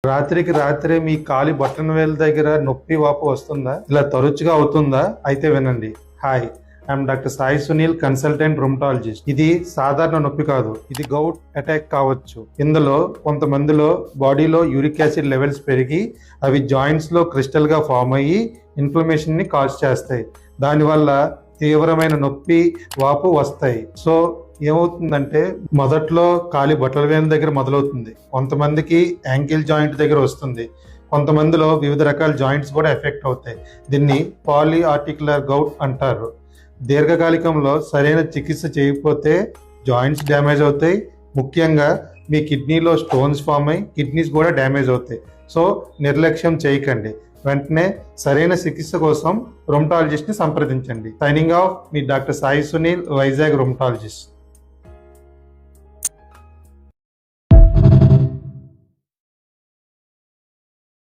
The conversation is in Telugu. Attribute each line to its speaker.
Speaker 1: రాత్రికి రాత్రే మీ కాలి బటన్ వేలు దగ్గర నొప్పి వాపు వస్తుందా? ఇలా తరచుగా అవుతుందా? అయితే వినండి. Hi, I'm doctor Sai Sunil, consultant rheumatologist. ఇది సాధారణ నొప్పి కాదు, ఇది గౌట్ అటాక్ కావచ్చు. ఇందులో కొంతమందిలో బాడీలో యూరిక్ యాసిడ్ లెవెల్స్ పెరిగి అవి జాయింట్స్ లో క్రిస్టల్ గా ఫామ్ అయ్యి ఇన్ఫ్లమేషన్ ని కాజ్ చేస్తాయి. దానివల్ల తీవ్రమైన నొప్పి వాపు వస్తాయి. సో ఏమవుతుందంటే మొదట్లో కాలి బట్టల వేలు దగ్గర మొదలవుతుంది, కొంతమందికి యాంకిల్ జాయింట్ దగ్గర వస్తుంది, కొంతమందిలో వివిధ రకాల జాయింట్స్ కూడా ఎఫెక్ట్ అవుతాయి. దీన్ని పాలీ ఆర్టికులర్ గౌట్ అంటారు. దీర్ఘకాలికంలో సరైన చికిత్స చేయకపోతే జాయింట్స్ డ్యామేజ్ అవుతాయి. ముఖ్యంగా మీ కిడ్నీలో స్టోన్స్ ఫామ్ అయ్యి కిడ్నీస్ కూడా డ్యామేజ్ అవుతాయి. సో నిర్లక్ష్యం చేయకండి, వెంటనే సరైన చికిత్స కోసం రుమటాలజిస్ట్ ని సంప్రదించండి. సైనింగ్ ఆఫ్, మీ డాక్టర్ సాయి సునీల్, వైజాగ్ రుమటాలజిస్ట్.